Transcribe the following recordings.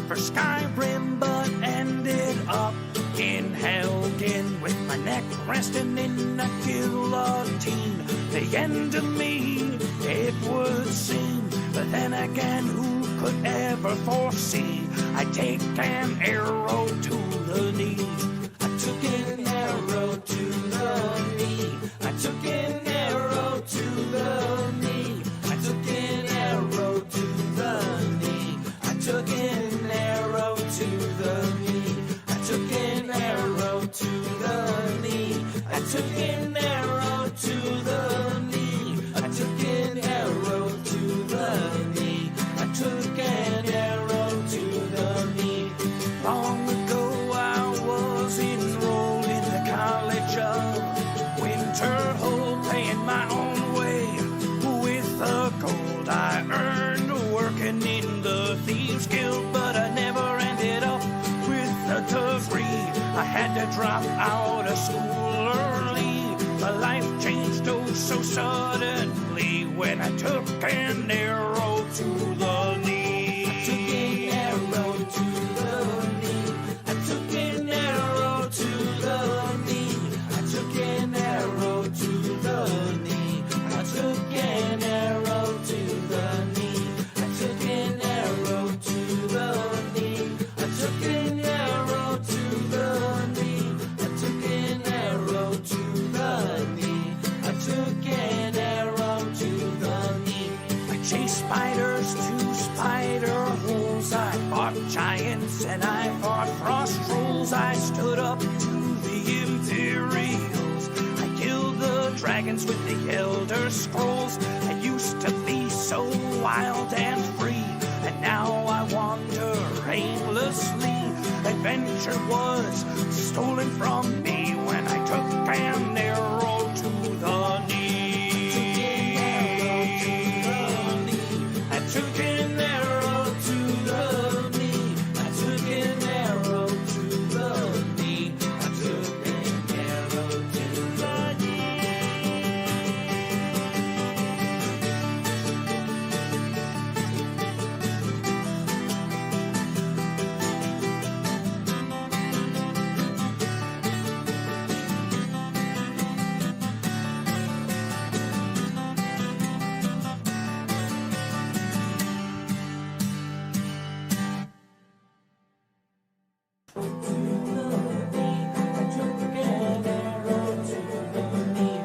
for Skyrim, but ended up in hell again with my neck resting in a guillotine. The end of me, it would seem, but then again, who could ever foresee? I take an arrow to the knee. I took an arrow to the knee. I took an arrow to the knee. I took an arrow to the knee. I took an arrow to the knee. I took an arrow to the knee. I took an arrow to the knee. I took an arrow to the knee. I took an arrow to the knee. Long ago I was enrolled in the College of Winterhold, paying my own way with the gold I earned working in the Thieves Guild, but I never ended up with a degree. I had to drop out of school early. My life changed oh so suddenly when I took an arrow to the knee. I took an arrow to the knee. I took an arrow to the knee. I took an arrow to the knee. I took an arrow to the knee. I took an arrow to the knee. I took an arrow to the knee. I took an arrow to the knee. I took an arrow to the knee. I chased spiders to spider holes. I fought giants and I fought frost trolls. I stood up to the Imperials. I killed the dragons with the Elder Scrolls. I used to be so wild and free, and now I wander aimlessly. Adventure was stolen from me when I took an arrow to the knee. I took an arrow to the knee. I took an arrow to the knee. I took an arrow to the knee.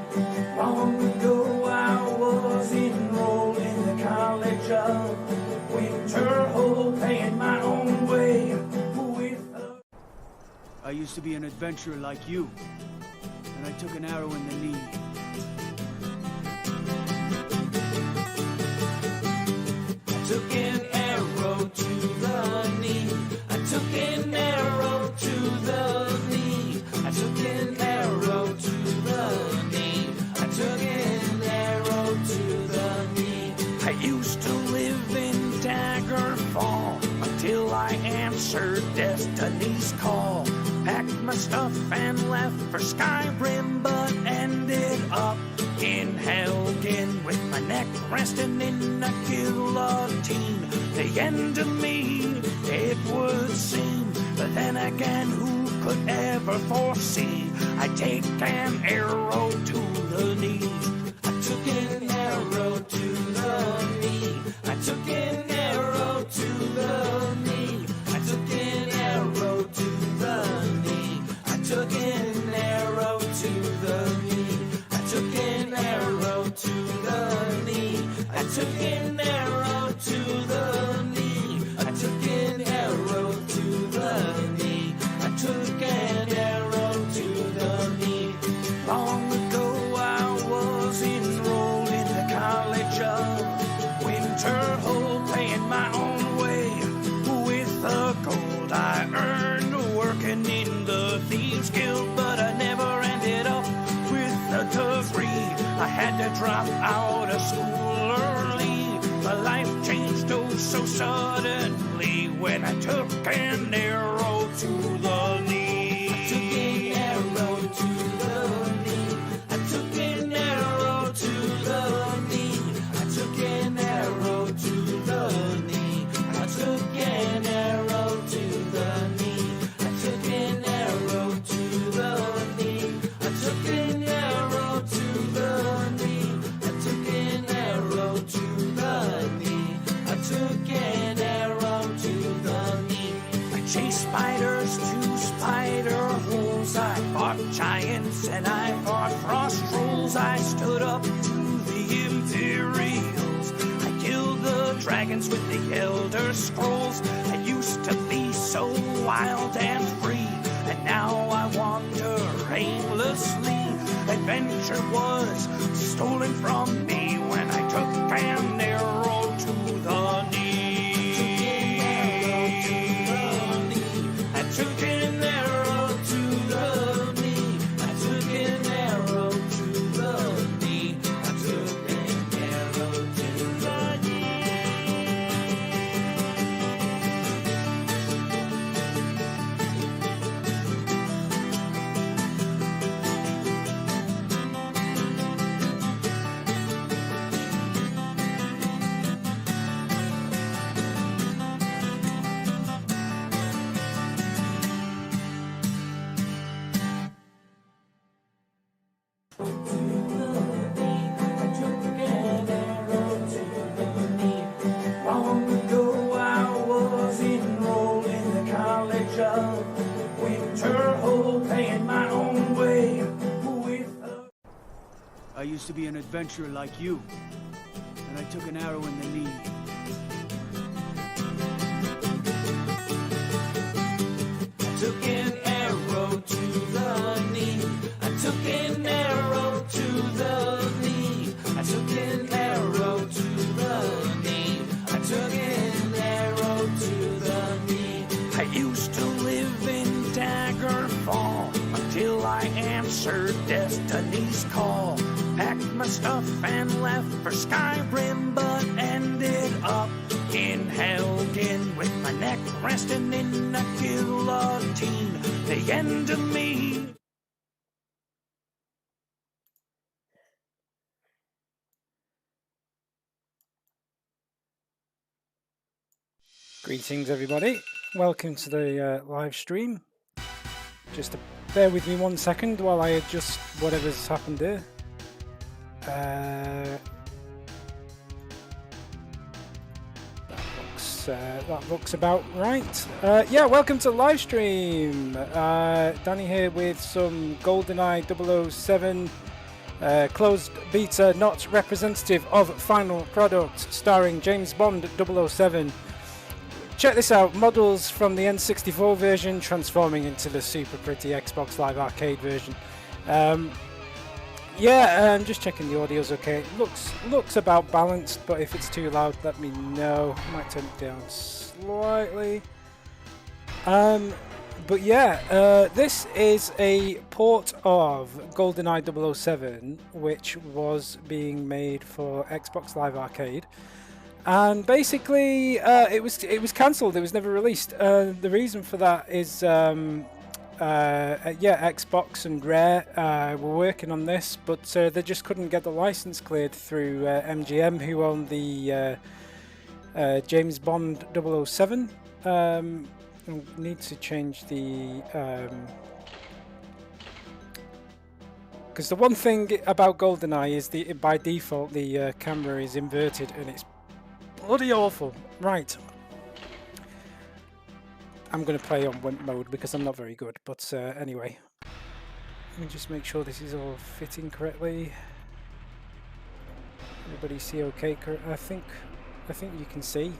Long ago I was enrolled in the College of Winterhold, paying my own way with a... I used to be an adventurer like you, and I took an arrow in the knee. I took an arrow to the knee. I took an arrow to the knee. I took an arrow to the knee. I took an arrow to the knee. I used to live in Daggerfall until I answered Destiny's call. Packed my stuff and left for Skyrim, but ended up in hell again with my neck resting in a guillotine. The end of me, it would seem, but then again, who could ever foresee? I take an arrow to the knee. I took an arrow to the knee. I took an arrow to the knee. I took an arrow to the knee. I took an arrow to the knee. I took an arrow to the knee. I took an arrow to the knee. I took an arrow to the knee. I took an arrow to the knee. Long ago I was enrolled in the College of Winterhold, paying my own way with the gold I earned working in the Thieves Guild, but I never ended up with a degree. I had to drop out of school early. My life changed oh so suddenly when I took an arrow to the knee. I took an arrow to the knee. I took an arrow to the knee. I took an arrow to the knee. I took an arrow spiders to spider holes. I fought giants and I fought frost trolls. I stood up to the Imperials. I killed the dragons with the Elder Scrolls. I used to be so wild and free, and now I wander aimlessly. Adventure was stolen from me when I took an arrow to the knee. I took an arrow to the knee. I took an arrow to the knee. I took an arrow to the knee. Long ago I was enrolled in the College of Winterhold, paying my own way with a... I used to be an adventurer like you, and I took an arrow in the knee. I took an arrow to the knee. I took an arrow to the knee. I took an arrow to the knee. I took an arrow to the knee. I used to live in Daggerfall until I answered Destiny's call. Packed my stuff and left for Skyrim, but ended up in Helgen with my neck resting in a guillotine. The end of me. Greetings everybody, welcome to the live stream. Just bear with me 1 second while I adjust whatever's happened here. That looks about right. Yeah, welcome to the live stream. Danny here with some GoldenEye 007 closed beta, not representative of final product, starring James Bond 007. Check this out, models from the N64 version transforming into the super pretty Xbox Live Arcade version. Yeah, just checking the audio's okay. Looks about balanced, but if it's too loud, let me know. Might turn it down slightly. But yeah, this is a port of GoldenEye 007, which was being made for Xbox Live Arcade. And basically, it was cancelled. It was never released. The reason for that is, yeah, Xbox and Rare were working on this, but they just couldn't get the license cleared through MGM, who owned the James Bond 007. Need to change the because the one thing about GoldenEye is by default the camera is inverted and it's bloody awful. Right. I'm going to play on wimp mode because I'm not very good, but anyway. Let me just make sure this is all fitting correctly. Everybody see okay? I think you can see.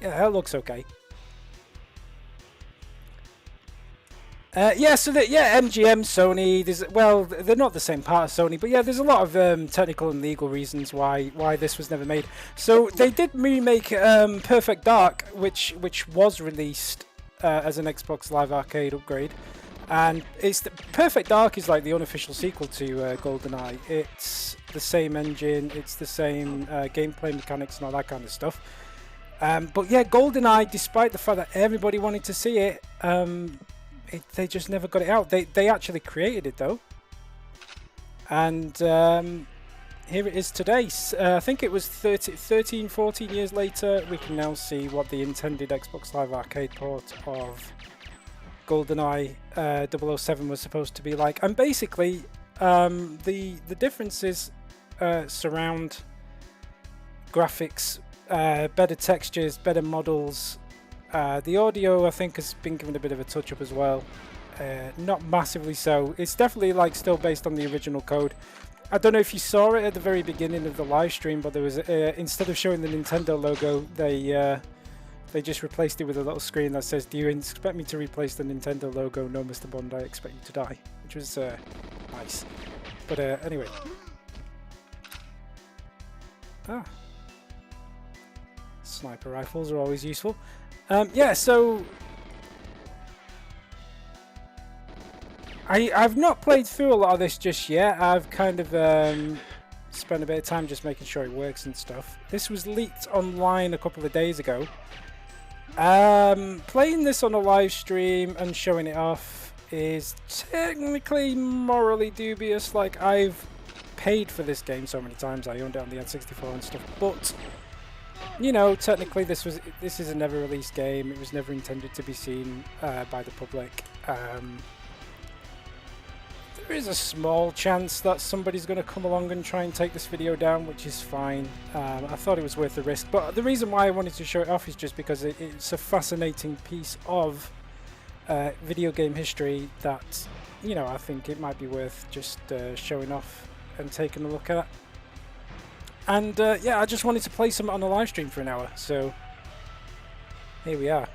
Yeah, that looks okay. Yeah, so MGM, Sony. They're not the same part of Sony, but yeah, there's a lot of technical and legal reasons why this was never made. So they did remake Perfect Dark, which was released as an Xbox Live Arcade upgrade, and Perfect Dark is like the unofficial sequel to GoldenEye. It's the same engine, it's the same gameplay mechanics and all that kind of stuff. But yeah, GoldenEye, despite the fact that everybody wanted to see it, they just never got it out. They actually created it though, and here it is today. I think it was 13, 14 years later. We can now see what the intended Xbox Live Arcade port of GoldenEye 007 was supposed to be like. And basically, the differences surround graphics better textures, better models. The audio, I think, has been given a bit of a touch up as well. Not massively so. It's definitely like still based on the original code. I don't know if you saw it at the very beginning of the live stream, but there was instead of showing the Nintendo logo, they just replaced it with a little screen that says, "Do you expect me to replace the Nintendo logo? No, Mr. Bond, I expect you to die," which was nice. But anyway. Sniper rifles are always useful. Yeah, so I've not played through a lot of this just yet. I've kind of spent a bit of time just making sure it works and stuff. This was leaked online a couple of days ago. Playing this on a live stream and showing it off is technically morally dubious. Like, I've paid for this game so many times. I owned it on the N64 and stuff, but you know, technically this is a never released game. It was never intended to be seen by the public. There is a small chance that somebody's going to come along and try and take this video down, which is fine. I thought it was worth the risk, but the reason why I wanted to show it off is just because it's a fascinating piece of video game history that, you know, I think it might be worth just showing off and taking a look at. And yeah, I just wanted to play some on the live stream for an hour, so here we are.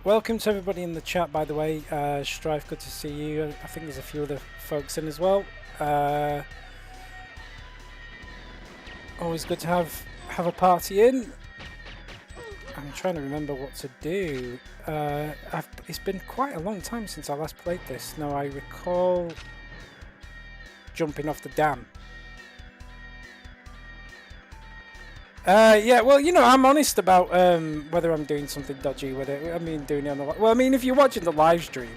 Welcome to everybody in the chat, by the way. Strife, good to see you. I think there's a few other folks in as well. Always good to have a party in. I'm trying to remember what to do. It's been quite a long time since I last played this. Now I recall jumping off the dam. Yeah, well, you know, I'm honest about whether I'm doing something dodgy, whether doing it on the well, I mean, if you're watching the live stream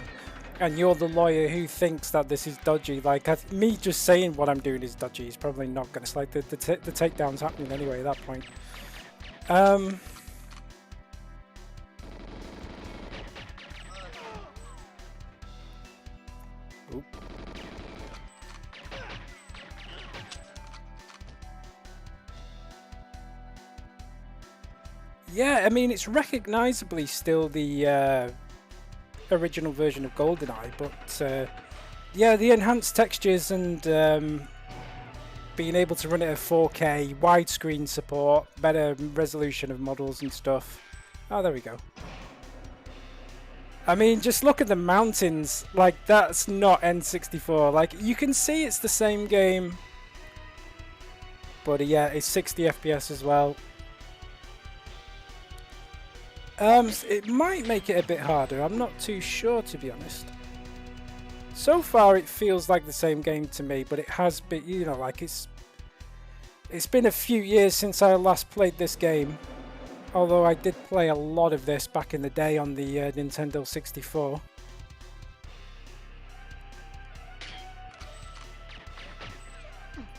and you're the lawyer who thinks that this is dodgy, like me just saying what I'm doing is dodgy is probably not going to, like, the takedown's happening anyway at that point. Oop. Yeah, I mean, it's recognisably still the original version of GoldenEye, but yeah, the enhanced textures and being able to run it at 4K, widescreen support, better resolution of models and stuff. Oh, there we go. I mean, just look at the mountains. Like, that's not N64. Like, you can see it's the same game, but yeah, it's 60 FPS as well. It might make it a bit harder. I'm not too sure, to be honest. So far, it feels like the same game to me, but it has been, you know, like it's been a few years since I last played this game. Although I did play a lot of this back in the day on the Nintendo 64.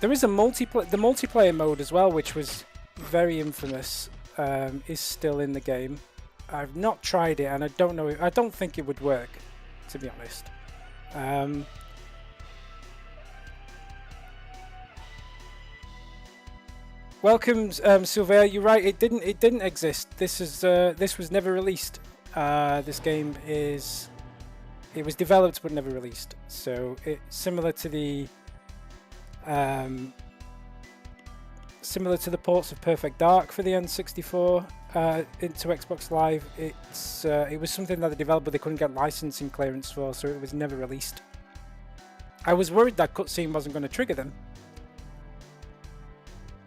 There is a multiplayer mode as well, which was very infamous. Is still in the game. I've not tried it, and I don't know. I don't think it would work, to be honest. Welcome, Sylvia. You're right. It didn't exist. This was never released. This game it was developed but never released. So it's similar to the ports of Perfect Dark for the N64 into Xbox Live. It was something that the developer, they couldn't get licensing clearance for, so it was never released. I was worried that cutscene wasn't going to trigger them.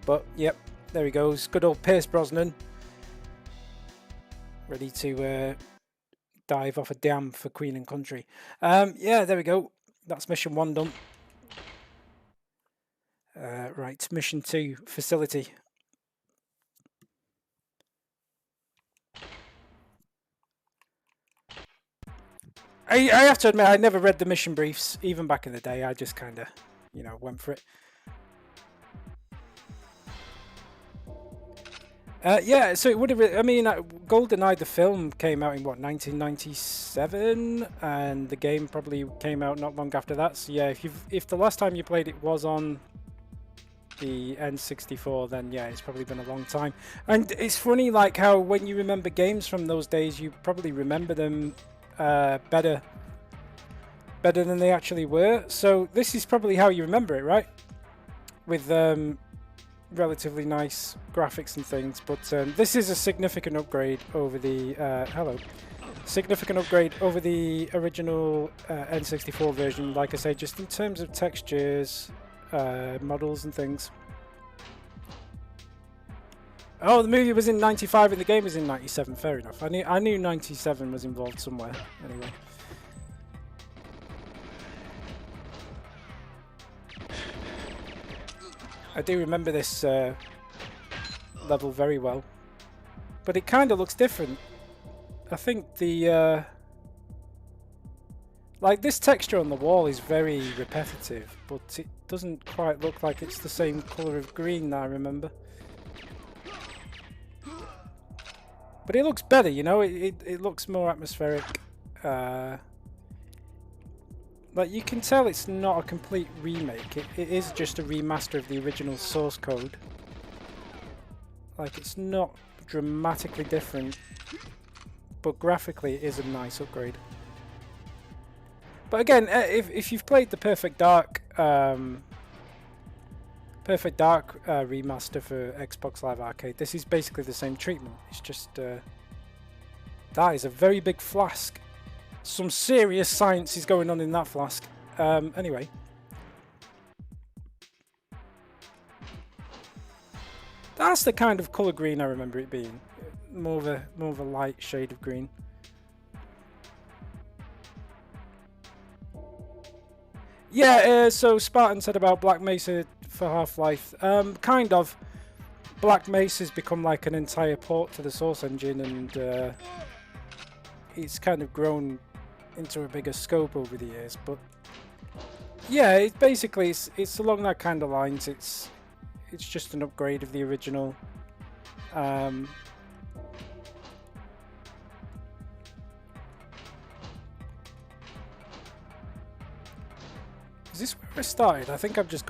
But, yep, there he goes. Good old Pierce Brosnan. Ready to dive off a dam for Queen and Country. Yeah, there we go. That's mission 1 done. Right, mission 2, facility. I have to admit, I never read the mission briefs, even back in the day. I just kind of, you know, went for it. Yeah, so it would have. I mean, GoldenEye the film came out in what 1997, and the game probably came out not long after that. So yeah, if the last time you played it was on the N64, then yeah, it's probably been a long time. And it's funny, like how when you remember games from those days, you probably remember them better than they actually were. So this is probably how you remember it, right? With relatively nice graphics and things, but this is a significant upgrade over the significant upgrade over the original N64 version. Like I say, just in terms of textures, models and things. Oh, the movie was in '95 and the game was in '97. Fair enough. I knew '97 was involved somewhere. Anyway. I do remember this level very well, but it kind of looks different. I think the like this texture on the wall is very repetitive, but it doesn't quite look like it's the same colour of green that I remember. But it looks better, you know. It looks more atmospheric. Like you can tell it's not a complete remake. It is just a remaster of the original source code. Like it's not dramatically different, but graphically it is a nice upgrade. But again, if you've played the Perfect Dark remaster for Xbox Live Arcade, this is basically the same treatment. It's just that is a very big flask. Some serious science is going on in that flask. Anyway. That's the kind of colour green I remember it being. More of a light shade of green. Yeah, so Spartan said about Black Mesa for Half-Life. Kind of. Black Mesa's become like an entire port to the Source engine, and it's kind of grown into a bigger scope over the years. But yeah, it basically it's along that kind of lines. It's just an upgrade of the original. Is this where I started? I think I've just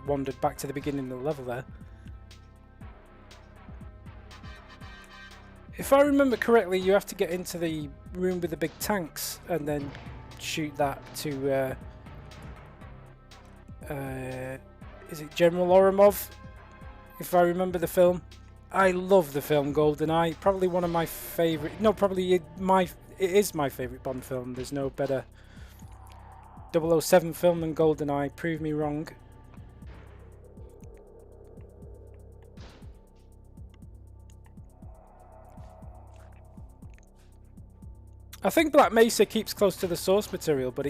wandered back to the beginning of the level there. If I remember correctly, you have to get into the room with the big tanks and then shoot that to is it General Oromov? If I remember the film. I love the film GoldenEye. Probably one of my favourite. No, probably it is my favourite Bond film. There's no better 007 film than GoldenEye. Prove me wrong. I think Black Mesa keeps close to the source material, but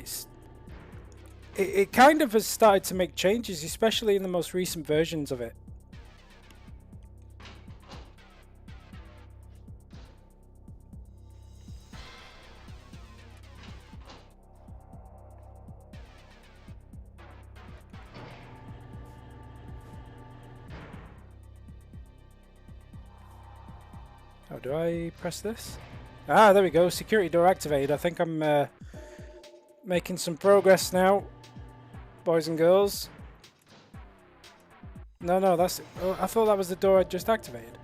it kind of has started to make changes, especially in the most recent versions of it. Oh, do I press this? Ah, there we go. Security door activated. I think I'm making some progress now, boys and girls. No, that's... Oh, I thought that was the door I just activated.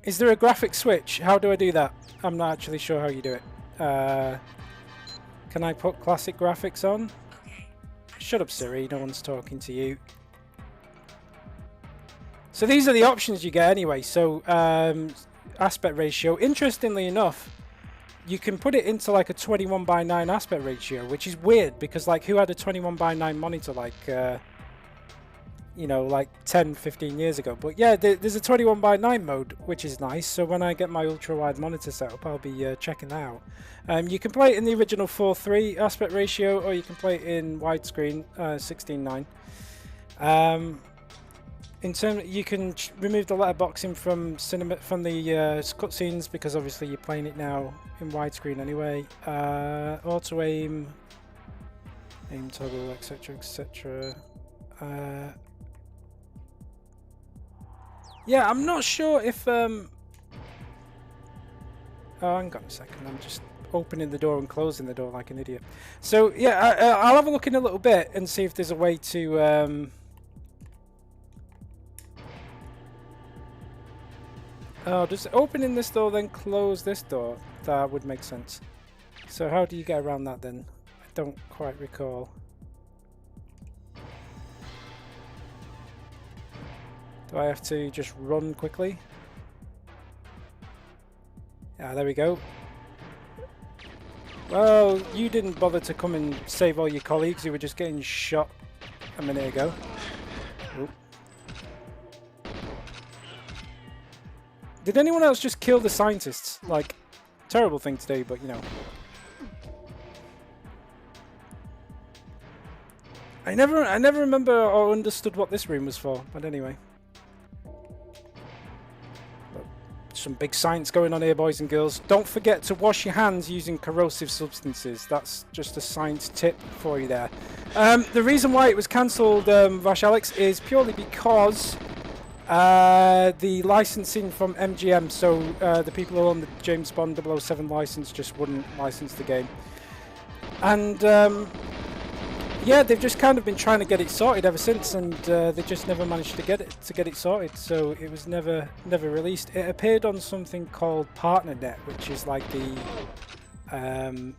Is there a graphic switch? How do I do that? I'm not actually sure how you do it. Can I put classic graphics on? Shut up, Siri. No one's talking to you. So these are the options you get anyway. So aspect ratio. Interestingly enough, you can put it into like a 21:9 aspect ratio, which is weird because like who had a 21:9 monitor like you know, like 10-15 years ago. But yeah, there's a 21:9 mode, which is nice. So when I get my ultra wide monitor set up, I'll be checking that out. You can play it in the original 4:3 aspect ratio, or you can play it in widescreen 16:9. in terms, you can remove the letterboxing from the cutscenes because obviously you're playing it now in widescreen anyway. Auto aim, aim toggle, etc., etc. Yeah, I'm not sure if oh, hang on a second. I'm just opening the door and closing the door like an idiot. So yeah, I'll have a look in a little bit and see if there's a way to. Oh, just opening this door, then close this door. That would make sense. So how do you get around that then? I don't quite recall. Do I have to just run quickly? Ah, there we go. Well, you didn't bother to come and save all your colleagues who were just getting shot a minute ago. Oop. Did anyone else just kill the scientists? Like, terrible thing to do, but you know. I never remember or understood what this room was for, but anyway. Some big science going on here, boys and girls. Don't forget to wash your hands using corrosive substances. That's just a science tip for you there. The reason why it was cancelled, Vash Alex, is purely because the licensing from MGM, so the people who own the James Bond 007 license just wouldn't license the game. And yeah, they've just kind of been trying to get it sorted ever since, and they just never managed to get it sorted. So it was never released. It appeared on something called PartnerNet, which is like the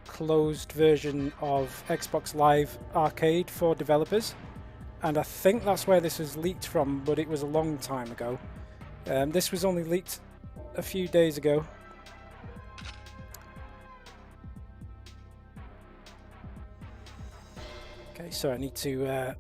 closed version of Xbox Live Arcade for developers, and I think that's where this was leaked from, but it was a long time ago. This was only leaked a few days ago. Okay, so I need to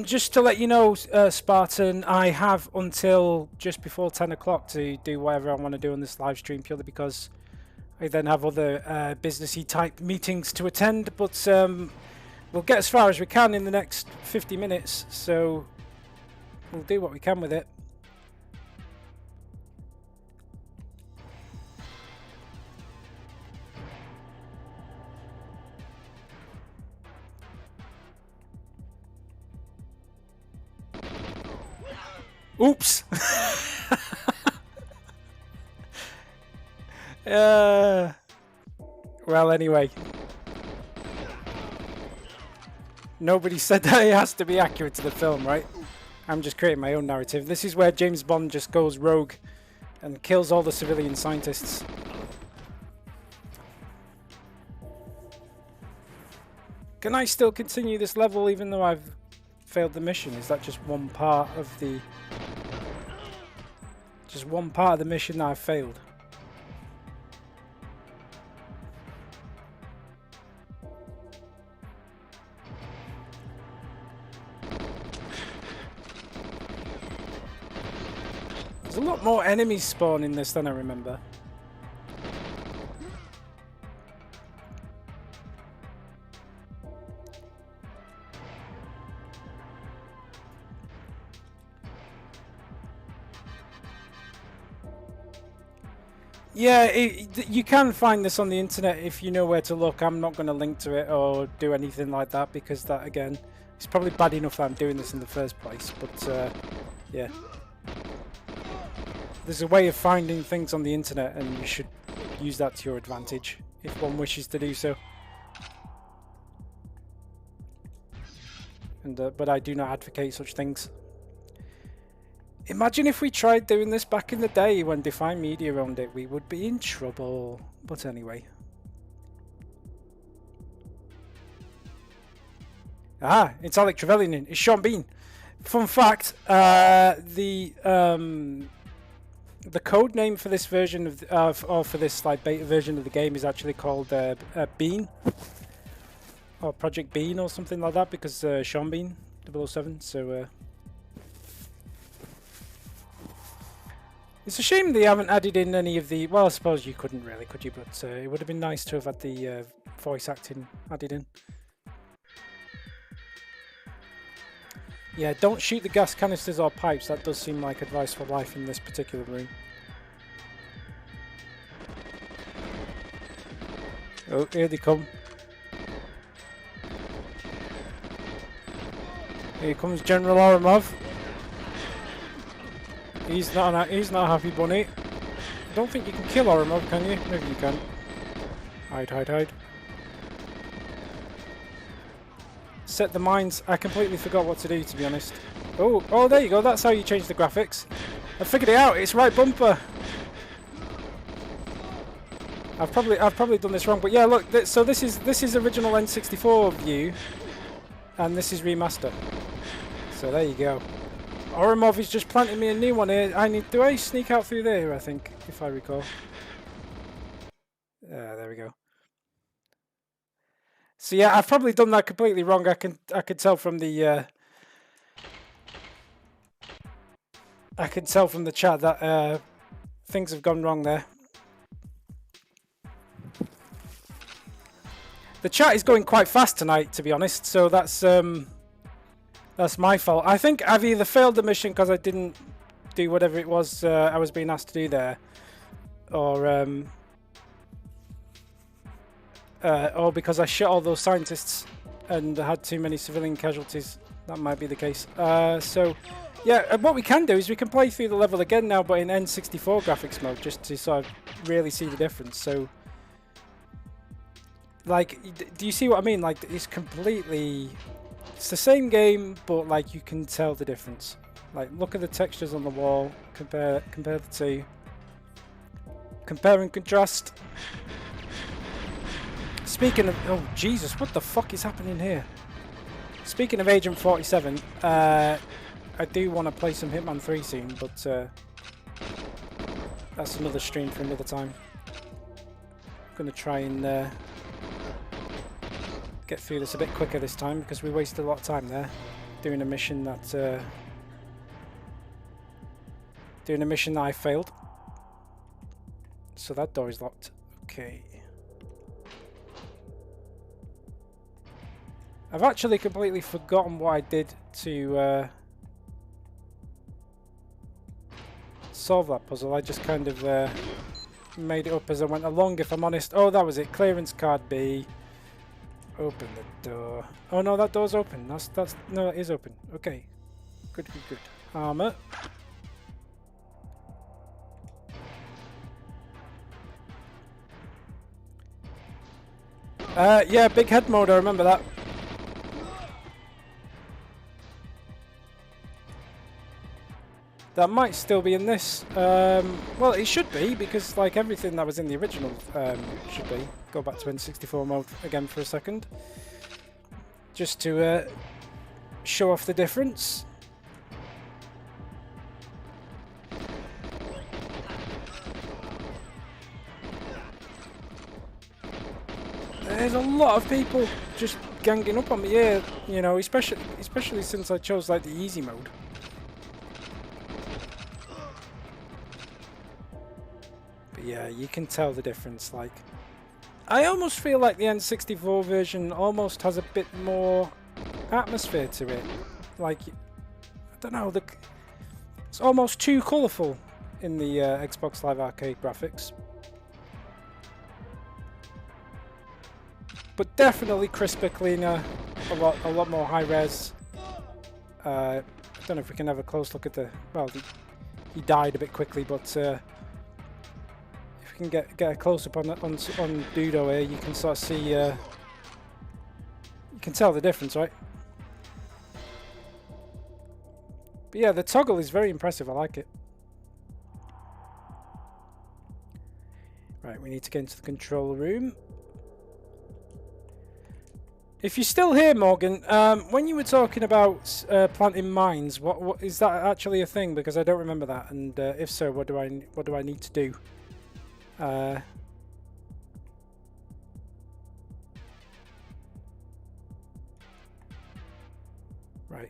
just to let you know, Spartan, I have until just before 10 o'clock to do whatever I want to do on this live stream, purely because I then have other businessy type meetings to attend, but we'll get as far as we can in the next 50 minutes, so we'll do what we can with it. Oops. Well, anyway. Nobody said that it has to be accurate to the film, right? I'm just creating my own narrative. This is where James Bond just goes rogue and kills all the civilian scientists. Can I still continue this level even though I've failed the mission? Is that just one part of the... just one part of the mission that I've failed? There's a lot more enemies spawn in this than I remember. Yeah, you can find this on the internet if you know where to look. I'm not going to link to it or do anything like that because that, again, it's probably bad enough that I'm doing this in the first place. But, yeah. There's a way of finding things on the internet and you should use that to your advantage if one wishes to do so. And but I do not advocate such things. Imagine if we tried doing this back in the day when Define Media owned it. We would be in trouble. But anyway. Ah, it's Alec Trevelyan. It's Sean Bean. Fun fact, the code name for this version of or for this like beta version of the game is actually called Bean. Or Project Bean or something like that, because Sean Bean 007, so It's a shame they haven't added in any of the... Well, I suppose you couldn't really, could you? But it would have been nice to have had the voice acting added in. Yeah, don't shoot the gas canisters or pipes. That does seem like advice for life in this particular room. Oh, here they come. Here comes General Orimov. He's not a happy bunny. I don't think you can kill Orimov, can you? Maybe you can. Hide, hide, hide. Set the mines. I completely forgot what to do, to be honest. Oh, there you go. That's how you change the graphics. I figured it out. It's right bumper. I've probably done this wrong, but yeah, look. So this is original N64 view, and this is remaster. So there you go. Orimov is just planting me a new one here. Do I sneak out through there? I think, if I recall. There we go. So yeah, I've probably done that completely wrong. I could tell from the chat that things have gone wrong there. The chat is going quite fast tonight, to be honest. So that's my fault. I think I've either failed the mission because I didn't do whatever it was I was being asked to do there, or because I shot all those scientists and had too many civilian casualties. That might be the case. So, yeah, what we can do is we can play through the level again now, but in N64 graphics mode, just to sort of really see the difference. So, like, do you see what I mean? Like, it's completely... It's the same game, but, like, you can tell the difference. Like, look at the textures on the wall. Compare the two. Compare and contrast. Speaking of... Oh, Jesus, what the fuck is happening here? Speaking of Agent 47, I do want to play some Hitman 3 soon, but that's another stream for another time. I'm going to try and get through this a bit quicker this time, because we wasted a lot of time there doing a mission that I failed. So that door is locked. Okay. I've actually completely forgotten what I did to solve that puzzle. I just kind of made it up as I went along, if I'm honest. Oh, that was it. Clearance card B. Open the door. Oh no, that door's open. No, it is open. Okay. Good. Armor. Yeah, big head mode, I remember that. That might still be in this. Well, it should be, because like everything that was in the original should be. Go back to N64 mode again for a second. Just to show off the difference. There's a lot of people just ganging up on me here, you know, especially since I chose like the easy mode. But yeah, you can tell the difference. Like, I almost feel like the N64 version almost has a bit more atmosphere to it. Like, I don't know, it's almost too colourful in the Xbox Live Arcade graphics. But definitely crisper, cleaner, a lot more high res. I don't know if we can have a close look at the... Well, he died a bit quickly, but if we can get a close up on Dudo here, you can sort of see. You can tell the difference, right? But yeah, the toggle is very impressive. I like it. Right, we need to get into the control room. If you're still here, Morgan, when you were talking about planting mines, what is that actually a thing? Because I don't remember that, and if so, what do I need to do? Right,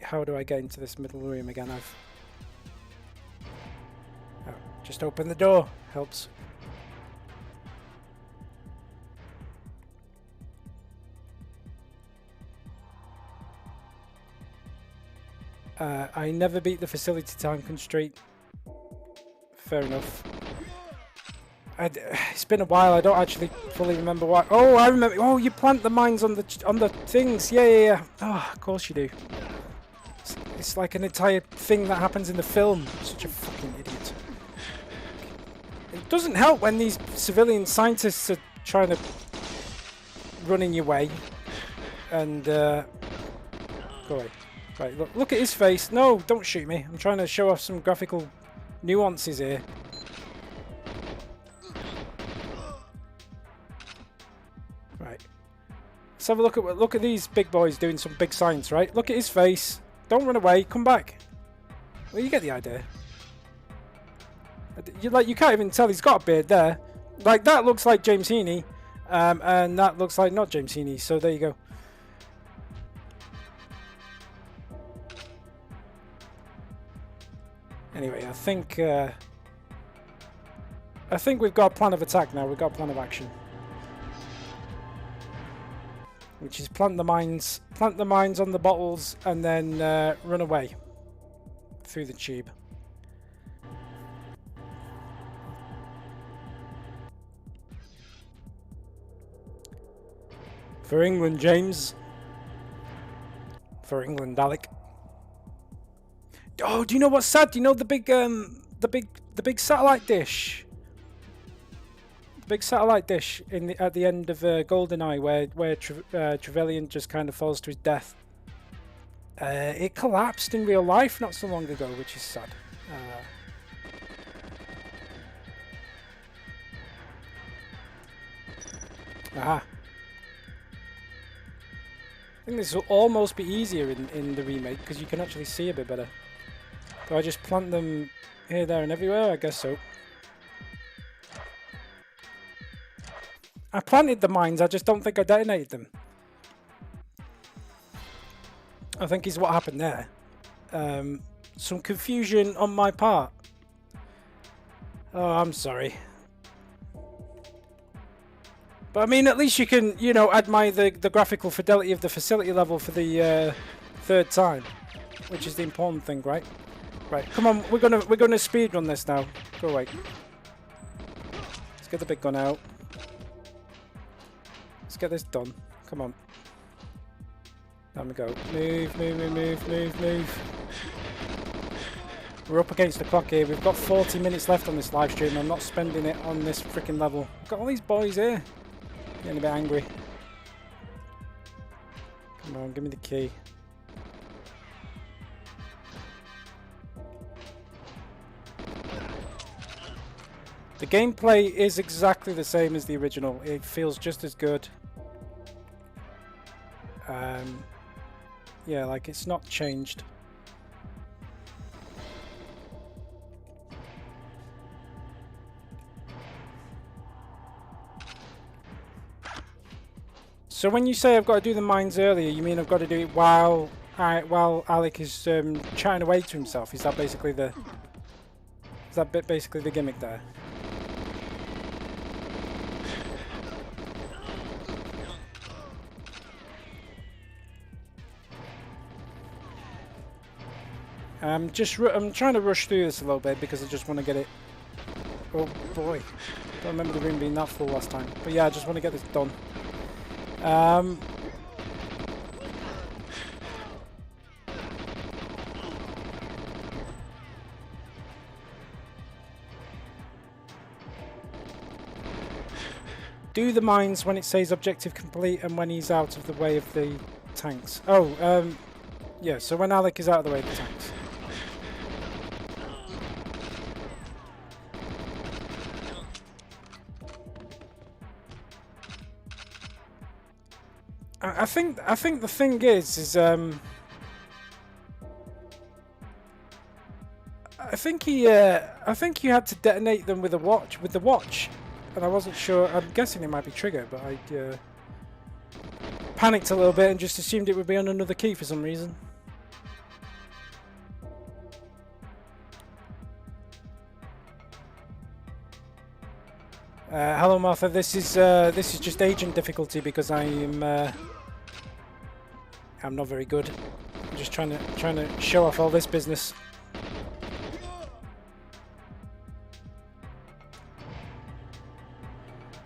how do I get into this middle room again? Just open the door. Helps. I never beat the facility time constraint. Fair enough. It's been a while. I don't actually fully remember why. Oh, I remember. Oh, you plant the mines on the things. Yeah. Oh, of course you do. It's like an entire thing that happens in the film. Such a fucking idiot. It doesn't help when these civilian scientists are trying to run in your way. And go away. Right, look at his face. No, don't shoot me. I'm trying to show off some graphical nuances here. Right. Let's have a look at these big boys doing some big science, right? Look at his face. Don't run away. Come back. Well, you get the idea. You can't even tell he's got a beard there. Like, that looks like James Heaney. And that looks like not James Heaney. So there you go. Anyway, I think we've got a plan of attack now. We've got a plan of action, which is plant the mines on the bottles, and then run away through the tube. For England, James. For England, Alec. Oh, do you know what's sad? Do you know the big satellite dish? The big satellite dish at the end of GoldenEye, where Trevelyan just kind of falls to his death. It collapsed in real life not so long ago, which is sad. Aha. I think this will almost be easier in the remake because you can actually see a bit better. Do I just plant them here, there, and everywhere? I guess so. I planted the mines, I just don't think I detonated them. I think is what happened there. Some confusion on my part. Oh, I'm sorry. But I mean, at least you can, you know, admire the graphical fidelity of the facility level for the third time, which is the important thing, right? Right, come on, we're gonna speed run this now. Go away. Let's get the big gun out. Let's get this done. Come on. Down we go. Move. We're up against the clock here. We've got 40 minutes left on this live stream. I'm not spending it on this freaking level. I've got all these boys here. Getting a bit angry. Come on, give me the key. The gameplay is exactly the same as the original. It feels just as good. Yeah, like it's not changed. So when you say I've got to do the mines earlier, you mean I've got to do it while Alec is chatting away to himself? Is that basically the gimmick there? I'm trying to rush through this a little bit because I just want to get it. Oh boy, don't remember the room being that full last time. But yeah, I just want to get this done. Do the mines when it says objective complete and when he's out of the way of the tanks. Oh, yeah, so when Alec is out of the way of the tanks. I think the thing is I think you had to detonate them with the watch, and I wasn't sure. I'm guessing it might be trigger, but I panicked a little bit and just assumed it would be on another key for some reason. Hello, Martha. This is just agent difficulty because I'm not very good. I'm just trying to show off all this business.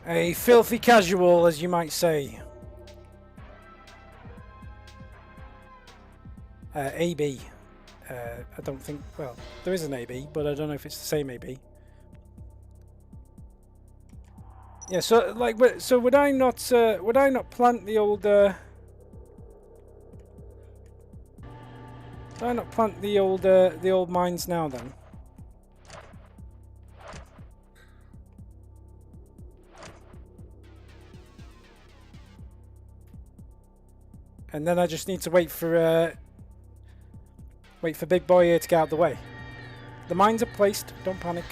A filthy casual, as you might say. AB. I don't think. Well, there is an AB, but I don't know if it's the same AB. Yeah. So, like, so would I not plant the old? Would I not plant the old mines now then? And then I just need to wait for Big Boy here to get out of the way. The mines are placed. Don't panic.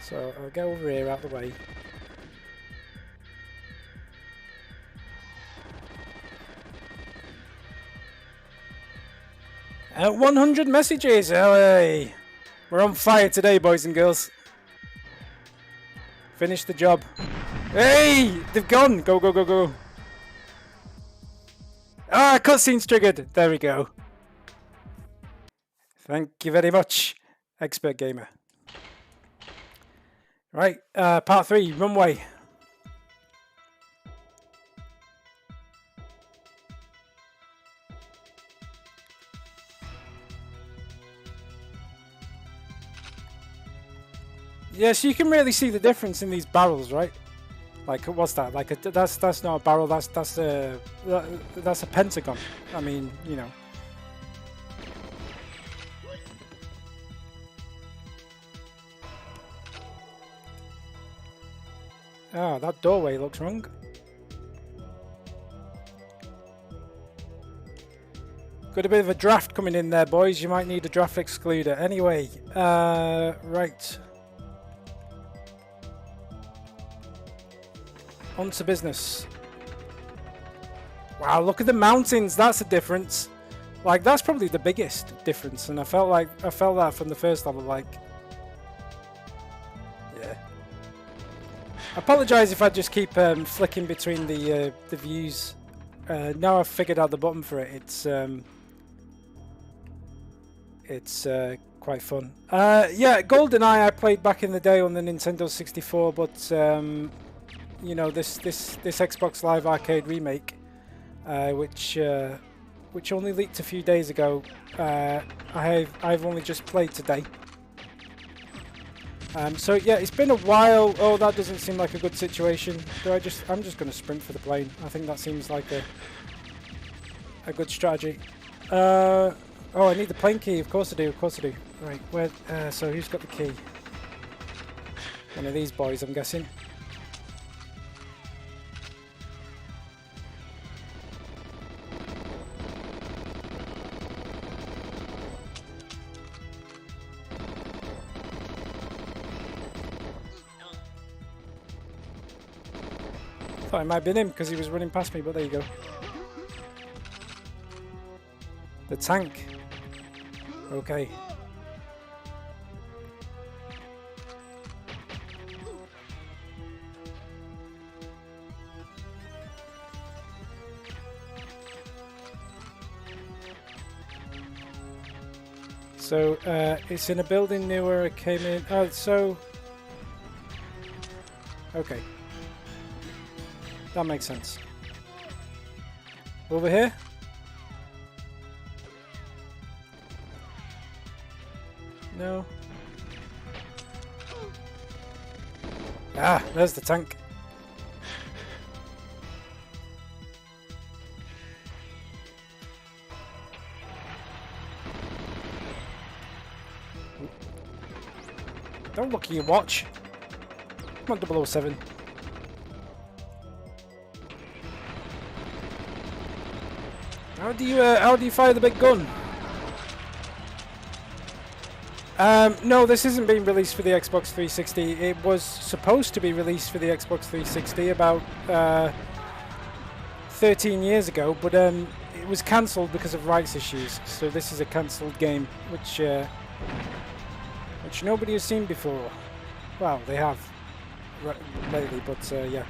So I'll go over here out of the way. 100 messages. Hey, we're on fire today, boys and girls. Finish the job. Hey, they've gone. Go, go, go, go. Ah, cutscene's triggered. There we go. Thank you very much, Expert Gamer. Right, part 3, Runway. Yeah, so you can really see the difference in these barrels, right? Like, what's that? Like, that's not a barrel. That's a pentagon. I mean, you know. Ah, that doorway looks wrong. Got a bit of a draft coming in there, boys. You might need a draft excluder. Anyway, right. On to business. Wow, look at the mountains. That's a difference. Like, that's probably the biggest difference. And I felt that from the first level. Like, yeah. I apologise if I just keep flicking between the views. Now I've figured out the button for it. It's quite fun. Yeah, GoldenEye I played back in the day on the Nintendo 64, but you know, this Xbox Live Arcade remake, which only leaked a few days ago, I've only just played today. So yeah, it's been a while. Oh, that doesn't seem like a good situation. I'm just going to sprint for the plane. I think that seems like a good strategy. Oh, I need the plane key. Of course I do. Of course I do. Right, where? So who's got the key? One of these boys, I'm guessing. Thought it might have been him because he was running past me, but there you go. The tank. Okay. So, it's in a building near where I came in. Oh, so... Okay. That makes sense. Over here? No. Ah, there's the tank. Don't look at your watch. Come on, 007. How do you fire the big gun? No, this isn't being released for the Xbox 360. It was supposed to be released for the Xbox 360 about 13 years ago, but it was cancelled because of rights issues. So this is a cancelled game, which which nobody has seen before. Well, they have lately, but yeah.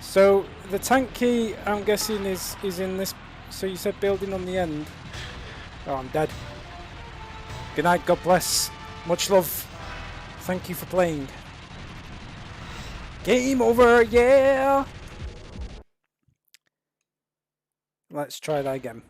So the tank key, I'm guessing, is in this. So you said building on the end. Oh, I'm dead. Good night. God bless. Much love. Thank you for playing. Game over. Yeah. Let's try that again.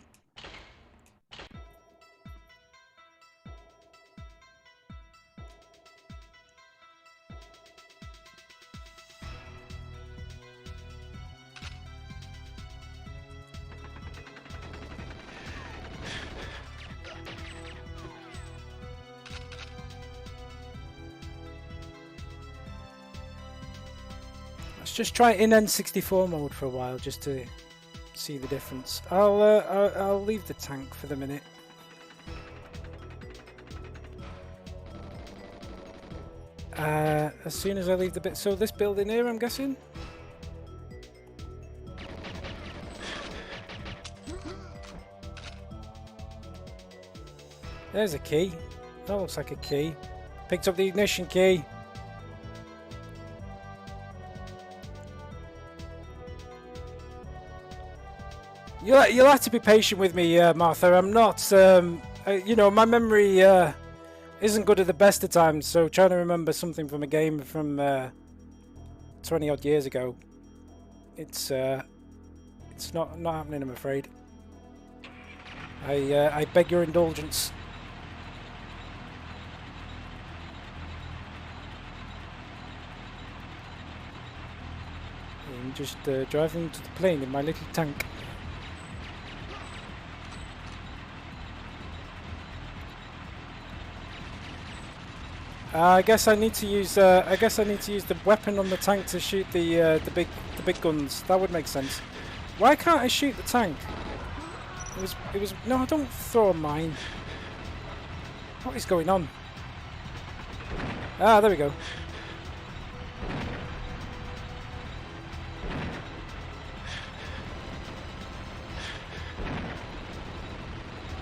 Let's just try in N64 mode for a while, just to see the difference. I'll leave the tank for the minute. As soon as I leave the bit, so this building here, I'm guessing. There's a key. That looks like a key. Picked up the ignition key. You'll have to be patient with me, Martha. I'm not, you know, my memory isn't good at the best of times, so trying to remember something from a game from 20 odd years ago, it's not happening, I'm afraid. I beg your indulgence. I'm just driving to the plane in my little tank. I guess I need to use the weapon on the tank to shoot the big guns. That would make sense. Why can't I shoot the tank? It was no. Don't throw a mine. What is going on? Ah, there we go.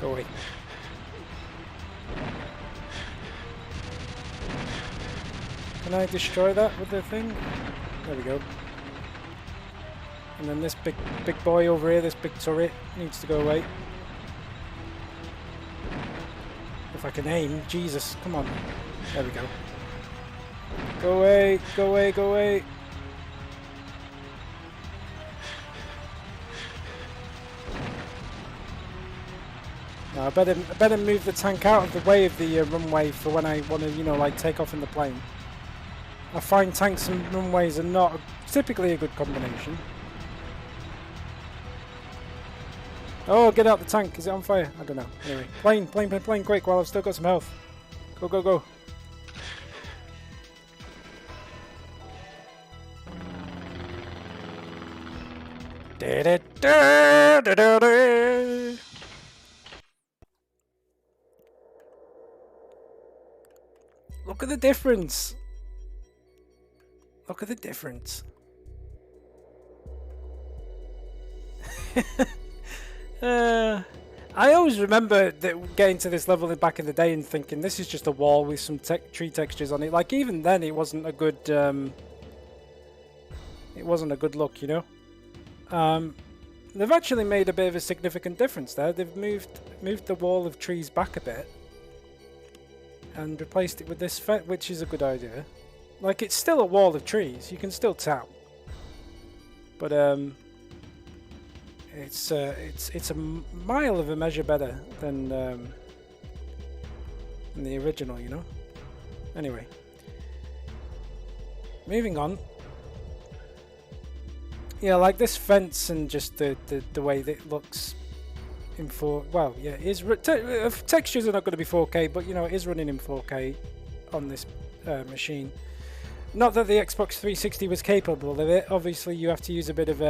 Go away. Can I destroy that with the thing? There we go. And then this big boy over here, this big turret, needs to go away. If I can aim, Jesus, come on. There we go. Go away, go away, go away. No, I better move the tank out of the way of the runway for when I want to, you know, like take off in the plane. I find tanks and runways are not typically a good combination. Oh, get out the tank. Is it on fire? I don't know. Anyway, plane, quick, while I've still got some health. Go, go, go. Look at the difference. Look at the difference. I always remember that getting to this level back in the day and thinking this is just a wall with some tree textures on it. Like even then, it wasn't a good. It wasn't a good look, you know. They've actually made a bit of a significant difference there. They've moved the wall of trees back a bit and replaced it with this, which is a good idea. Like, it's still a wall of trees, you can still tell. But, it's a mile of a measure better than the original, you know? Anyway. Moving on. Yeah, like this fence and just the way that it looks in 4... Well, yeah, it is... textures are not going to be 4K, but, you know, it is running in 4K on this machine. Not that the Xbox 360 was capable of it. Obviously, you have to use a bit of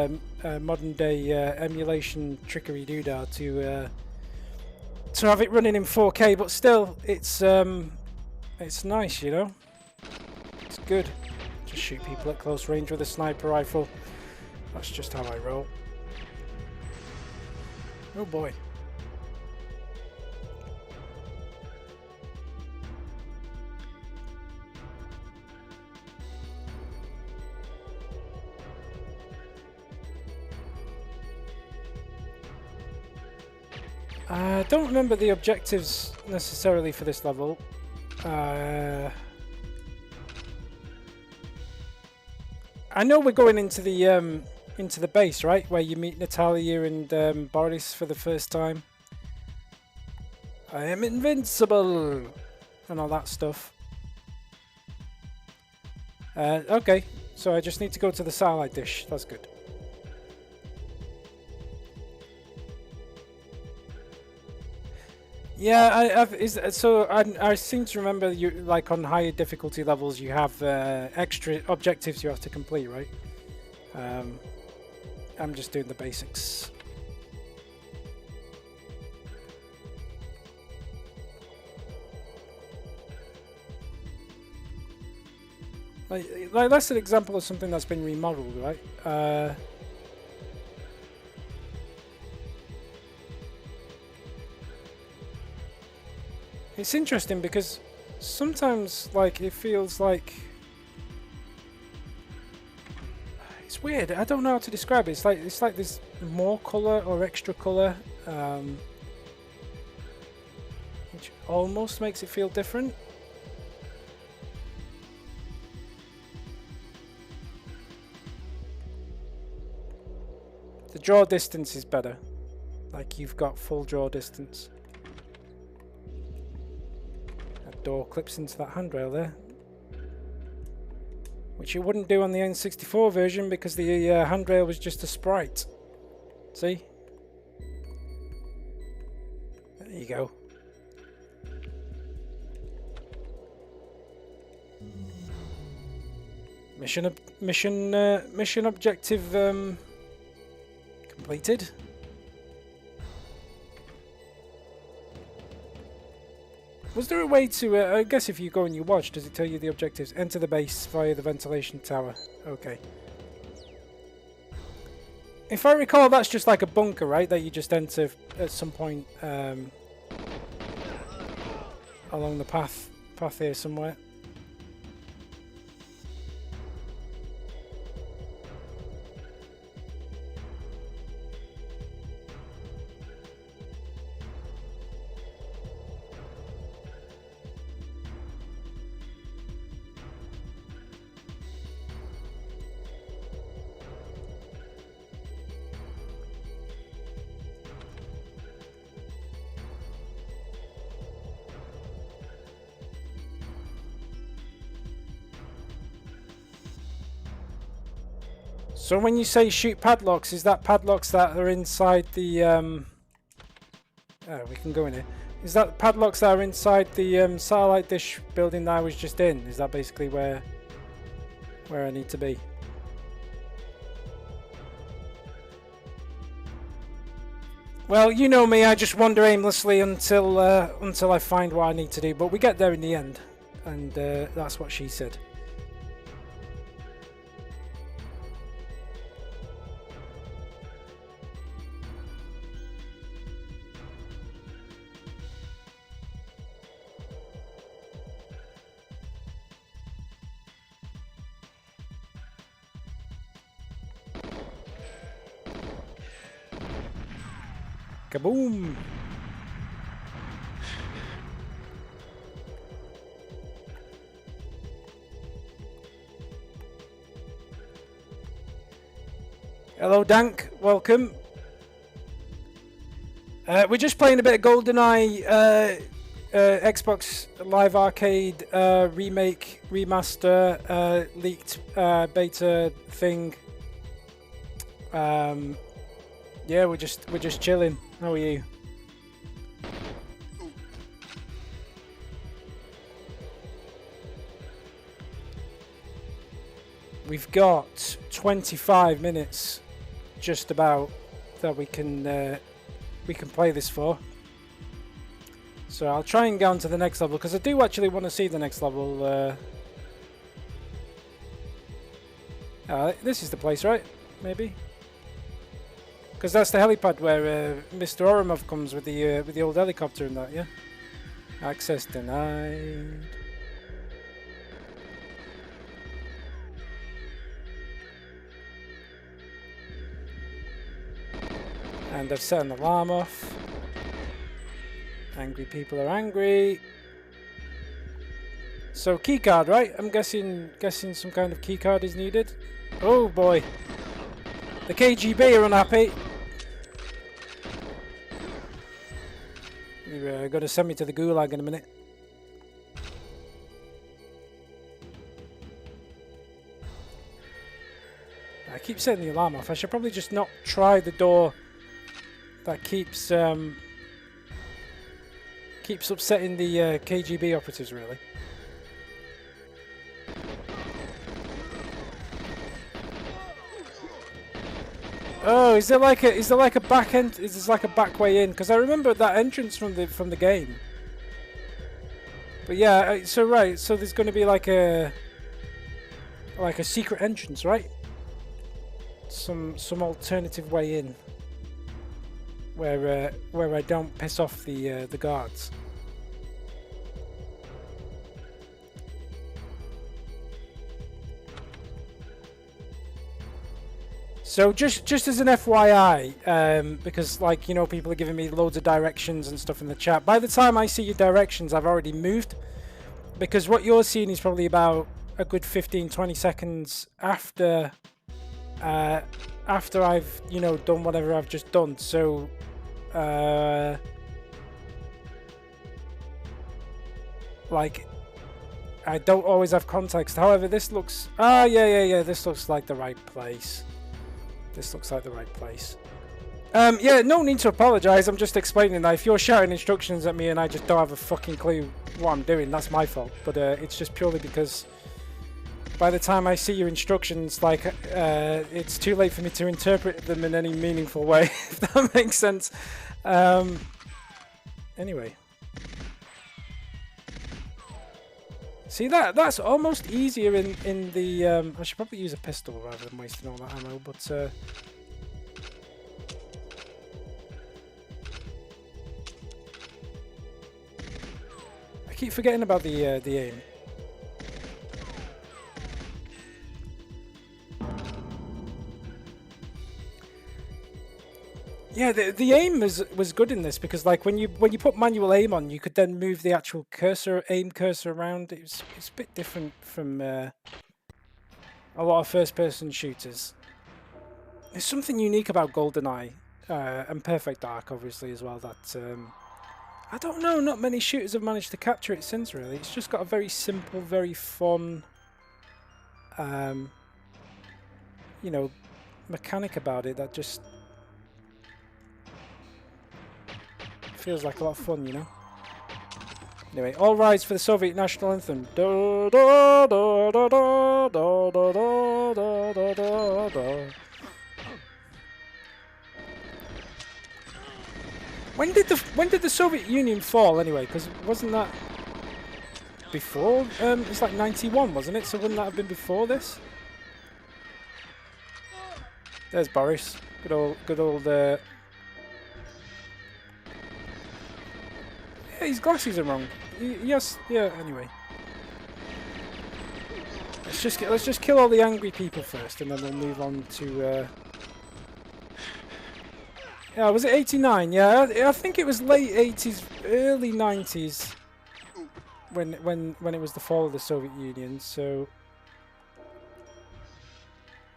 modern-day emulation trickery doodah to have it running in 4K, but still, it's nice, you know. It's good. Just shoot people at close range with a sniper rifle. That's just how I roll. Oh boy. I don't remember the objectives necessarily for this level. I know we're going into the base, right, where you meet Natalia and Boris for the first time. I am invincible and all that stuff. Okay, so I just need to go to the satellite dish. That's good. Yeah, I seem to remember you, like on higher difficulty levels, you have extra objectives you have to complete, right? I'm just doing the basics. Like that's an example of something that's been remodeled, right? It's interesting because sometimes, like, it feels like it's weird. I don't know how to describe it. It's like there's more color or extra color, which almost makes it feel different. The draw distance is better. Like, you've got full draw distance. Door clips into that handrail there, which it wouldn't do on the N64 version because the handrail was just a sprite. See? There you go. Mission objective completed. Was there a way to, I guess if you go and you watch, does it tell you the objectives? Enter the base via the ventilation tower. Okay. If I recall, that's just like a bunker, right? That you just enter at some point along the path here somewhere. So when you say shoot padlocks, is that padlocks that are inside the oh, we can go in here. Is that padlocks that are inside the satellite dish building that I was just in? Is that basically where I need to be? Well, you know me, I just wander aimlessly until I find what I need to do, but we get there in the end, and that's what she said. Kaboom! Hello Dank, welcome. We're just playing a bit of GoldenEye Xbox Live Arcade remake, remaster, leaked beta thing. Yeah, we're just chilling. How are you? We've got 25 minutes, just about, that we can play this for. So I'll try and go on to the next level, because I do actually want to see the next level. This is the place, right? Maybe? Because that's the helipad where Mr. Oromov comes with the old helicopter and that, yeah? Access denied. And I've set an alarm off. Angry people are angry. So keycard, right? I'm guessing some kind of keycard is needed. Oh boy. The KGB are unhappy. You're going to send me to the gulag in a minute. I keep setting the alarm off. I should probably just not try the door that keeps upsetting the KGB operatives, really. Oh, is there like a back end? Is there like a back way in? Because I remember that entrance from the game. But yeah, so right, so there's going to be like a secret entrance, right? Some alternative way in, where I don't piss off the guards. So just as an FYI, because like, you know, people are giving me loads of directions and stuff in the chat. By the time I see your directions, I've already moved, because what you're seeing is probably about a good 15-20 seconds after I've, you know, done whatever I've just done. So like, I don't always have context. However, this looks this looks like the right place. This looks like the right place. Yeah, no need to apologise. I'm just explaining that if you're shouting instructions at me and I just don't have a fucking clue what I'm doing, that's my fault. But it's just purely because by the time I see your instructions, like, it's too late for me to interpret them in any meaningful way, if that makes sense. Anyway. See, that's almost easier in the... I should probably use a pistol rather than wasting all that ammo, but... I keep forgetting about the aim. Yeah, the aim was good in this, because like when you put manual aim on, you could then move the actual aim cursor around. It's a bit different from a lot of first-person shooters. There's something unique about GoldenEye and Perfect Dark, obviously, as well, that I don't know, not many shooters have managed to capture it since, really. It's just got a very simple, very fun, you know, mechanic about it that just feels like a lot of fun, you know. Anyway, all rise for the Soviet national anthem. Da, da, da, da, da, da, da, da, da, da, da. When did the Soviet Union fall anyway? Because wasn't that before? It's like 91, wasn't it? So wouldn't that have been before this? There's Boris. Good old. Yeah, his glasses are wrong. Yes. Yeah. Anyway, let's just kill all the angry people first, and then we'll move on to. Yeah, was it 89? Yeah, I think it was late 80s, early 90s when it was the fall of the Soviet Union. So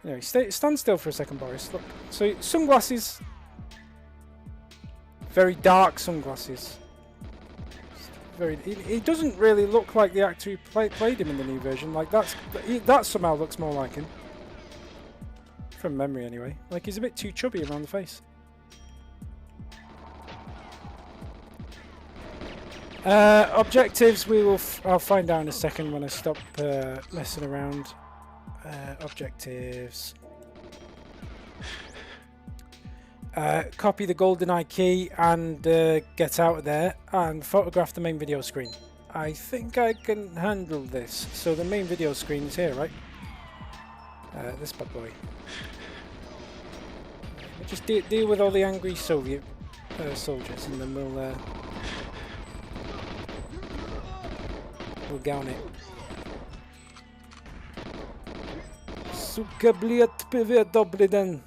anyway, stand still for a second, Boris. Look, so sunglasses, very dark sunglasses. He doesn't really look like the actor who played him in the new version. Like that somehow looks more like him, from memory anyway. Like he's a bit too chubby around the face. Objectives I'll find out in a second when I stop messing around. Objectives. Copy the GoldenEye key and get out of there and photograph the main video screen. I think I can handle this. So the main video screen is here, right? This bad boy. Just deal with all the angry Soviet soldiers, and then we'll get on it. Suka bliet piwie dobry den.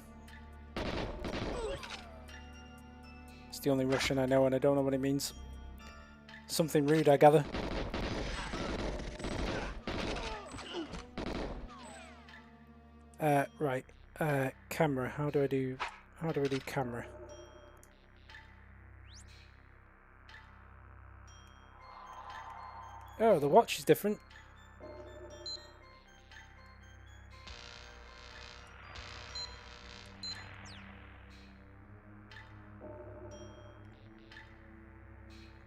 It's the only Russian I know, and I don't know what it means. Something rude, I gather. Right. Camera. How do I do camera? Oh, the watch is different.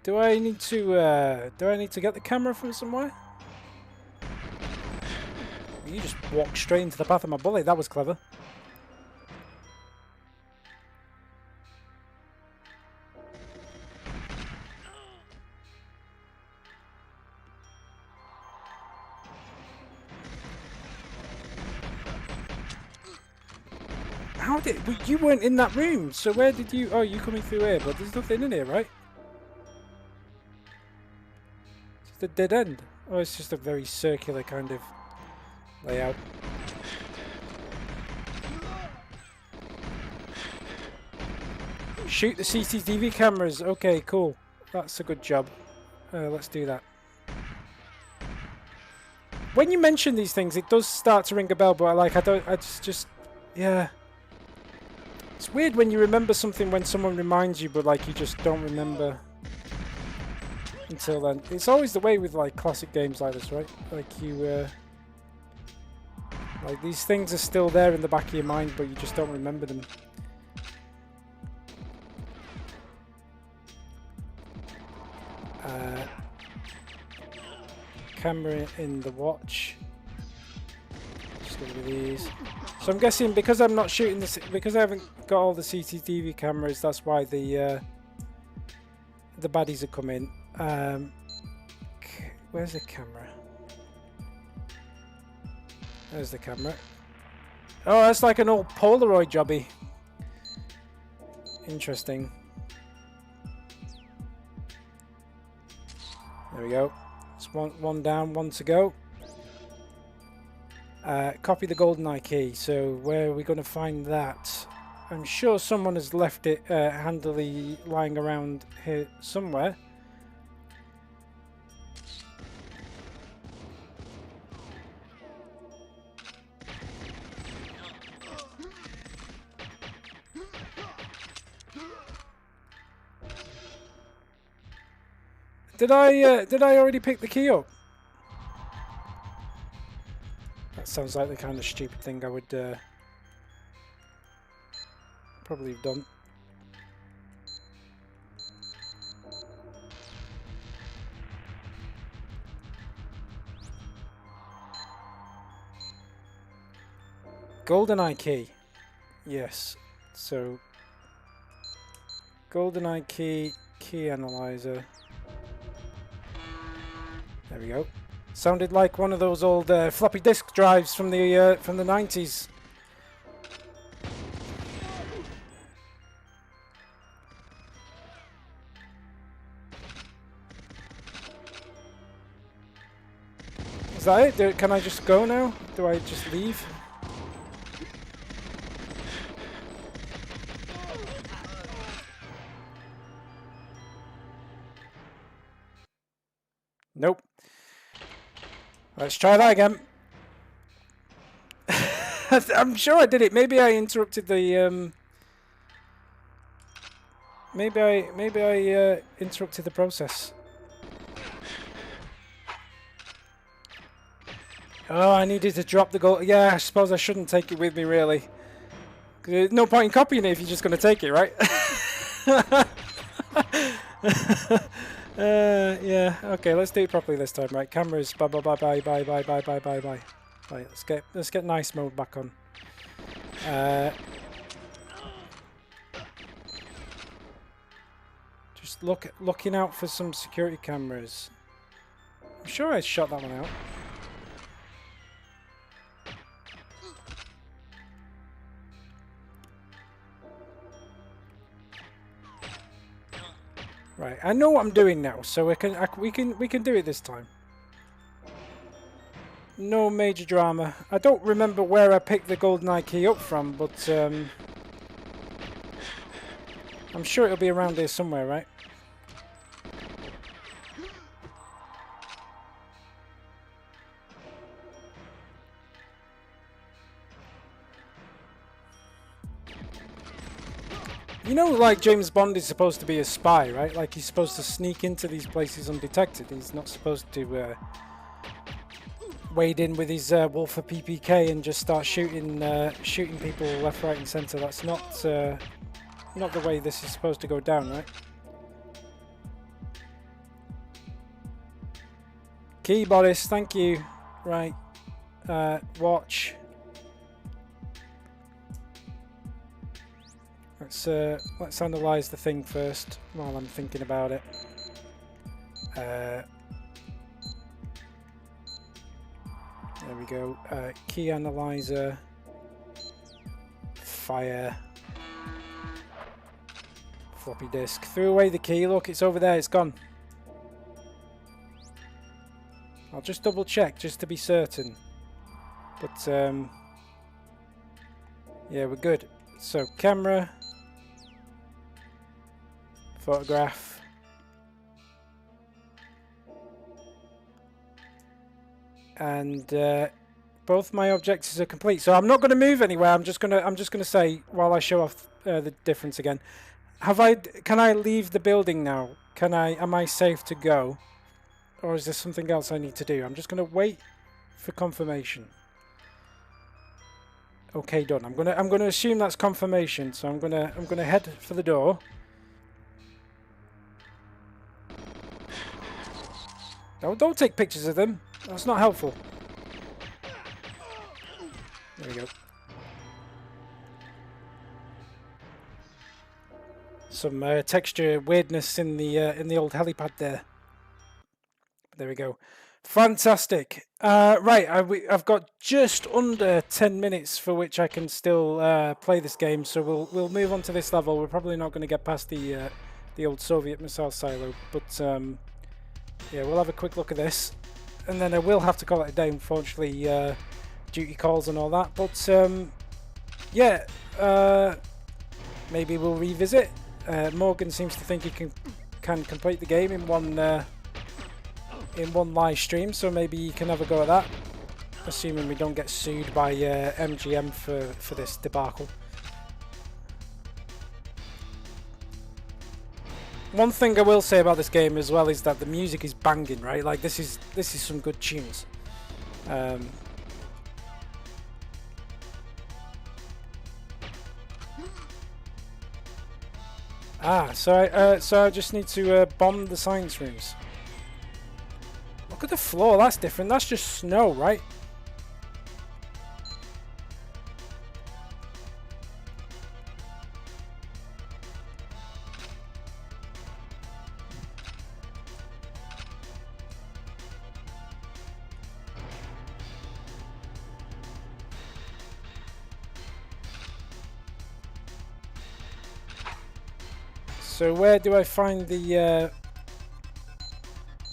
Do I need to get the camera from somewhere? You just walked straight into the path of my bullet. That was clever. How did you weren't in that room? So where did you? Oh, you coming through here? But there's nothing in here, right? It's just a dead end. Oh, it's just a very circular kind of layout. Shoot the CCTV cameras. Okay, cool. That's a good job. Let's do that. When you mention these things, it does start to ring a bell, but yeah. It's weird when you remember something when someone reminds you, but like you just don't remember until then. It's always the way with like classic games like this, right? Like you, like these things are still there in the back of your mind, but you just don't remember them. Camera in the watch. Just gonna do these. So I'm guessing because I'm not shooting this, because I haven't got all the CCTV cameras, that's why the baddies are coming. Where's the camera? There's the camera. Oh, that's like an old Polaroid jobby. Interesting. There we go. It's one down, one to go. Copy the GoldenEye key. So where are we going to find that? I'm sure someone has left it handily lying around here somewhere. Did I already pick the key up? That sounds like the kind of stupid thing I would probably have done. GoldenEye key. Yes. So GoldenEye key analyzer. There we go. Sounded like one of those old floppy disk drives from the 90s. Is that it? Can I just go now? Do I just leave? Nope. Let's try that again. I'm sure I did it. Maybe I interrupted the maybe I interrupted the process. Oh, I needed to drop the gold. Yeah, I suppose I shouldn't take it with me, really. There's no point in copying it if you're just going to take it, right? Yeah, okay, let's do it properly this time, right? Cameras, bye. Right, let's get nice mode back on. Just looking out for some security cameras. I'm sure I shot that one out. Right, I know what I'm doing now, so we can do it this time. No major drama. I don't remember where I picked the GoldenEye key up from, but I'm sure it'll be around here somewhere, right? You know, like James Bond is supposed to be a spy, right? Like he's supposed to sneak into these places undetected. He's not supposed to wade in with his Wolfer PPK and just start shooting people left, right, and centre. That's not the way this is supposed to go down, right? Key bodice, thank you. Right, watch. Let's analyse the thing first while I'm thinking about it. There we go. Key analyzer. Fire. Floppy disk. Threw away the key. Look, it's over there. It's gone. I'll just double check just to be certain. But yeah, we're good. So camera. Photograph. And both my objectives are complete. So I'm not going to move anywhere. I'm just going to say while I show off the difference again. Can I leave the building now? Am I safe to go? Or is there something else I need to do? I'm just going to wait for confirmation. Okay, done. I'm going to assume that's confirmation. So I'm going to head for the door. No, don't take pictures of them. That's not helpful. There we go. Some texture weirdness in the old helipad there. There we go. Fantastic. Right, I've got just under 10 minutes for which I can still play this game. So we'll move on to this level. We're probably not going to get past the old Soviet missile silo, but yeah, we'll have a quick look at this, and then I will have to call it a day, unfortunately, duty calls and all that, but yeah, maybe we'll revisit. Morgan seems to think he can complete the game in one live stream, so maybe you can have a go at that, assuming we don't get sued by MGM for this debacle. One thing I will say about this game as well is that the music is banging, right? Like this is some good tunes. So I just need to bomb the science rooms. Look at the floor. That's different. That's just snow, right? So where do I find the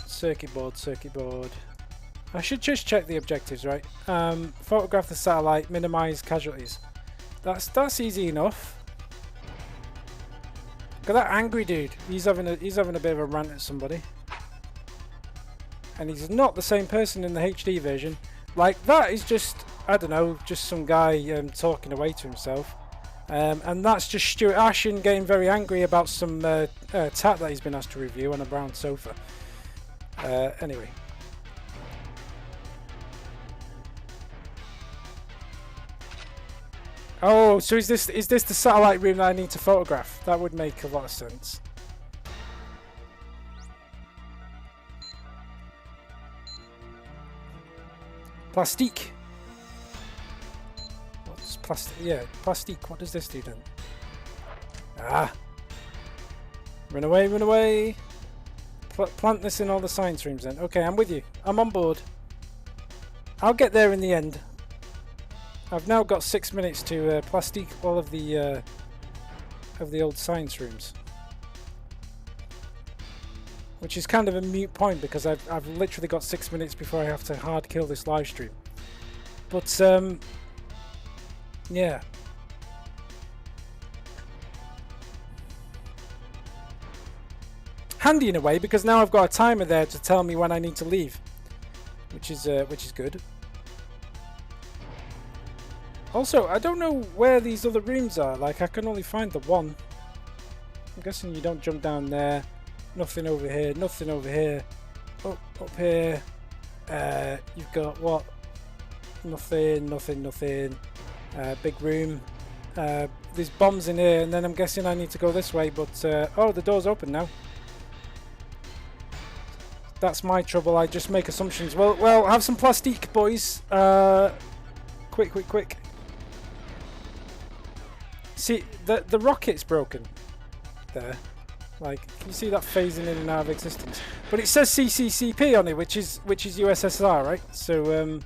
circuit board? I should just check the objectives, right? Photograph the satellite, minimize casualties. That's easy enough. Look at that angry dude. He's having a bit of a rant at somebody. And he's not the same person in the HD version. Like that is just, I don't know, just some guy talking away to himself. And that's just Stuart Ashen getting very angry about some tat that he's been asked to review on a brown sofa. Anyway. Oh, so is this the satellite room that I need to photograph? That would make a lot of sense. Plastique. Plastic, yeah, plastique. What does this do then? Ah. Run away, run away. Plant this in all the science rooms then. Okay, I'm with you. I'm on board. I'll get there in the end. I've now got 6 minutes to plastique all of the old science rooms. Which is kind of a moot point because I've literally got 6 minutes before I have to hard kill this live stream. But yeah. Handy in a way because now I've got a timer there to tell me when I need to leave, which is good. Also, I don't know where these other rooms are. Like, I can only find the one. I'm guessing you don't jump down there. Nothing over here. Nothing over here. Up here. You've got what? Nothing. Nothing. Nothing. Big room. There's bombs in here, and then I'm guessing I need to go this way. But oh, the door's open now. That's my trouble. I just make assumptions. Well, have some plastique, boys. Quick, quick, quick. See, the rocket's broken. There. Like, can you see that phasing in and out of existence? But it says CCCP on it, which is USSR, right? So,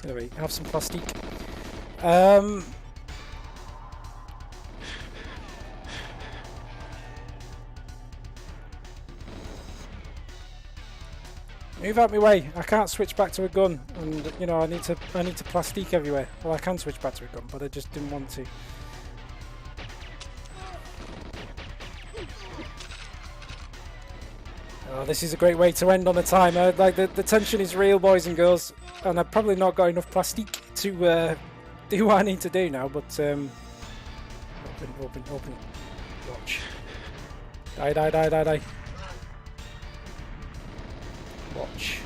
anyway, have some plastique. Move out my way. I can't switch back to a gun, and you know I need to plastique everywhere. Well, I can switch back to a gun, but I just didn't want to. Oh, this is a great way to end on a timer. Like the tension is real, boys and girls, and I've probably not got enough plastique to do what I need to do now. But open. Watch. Die. Watch.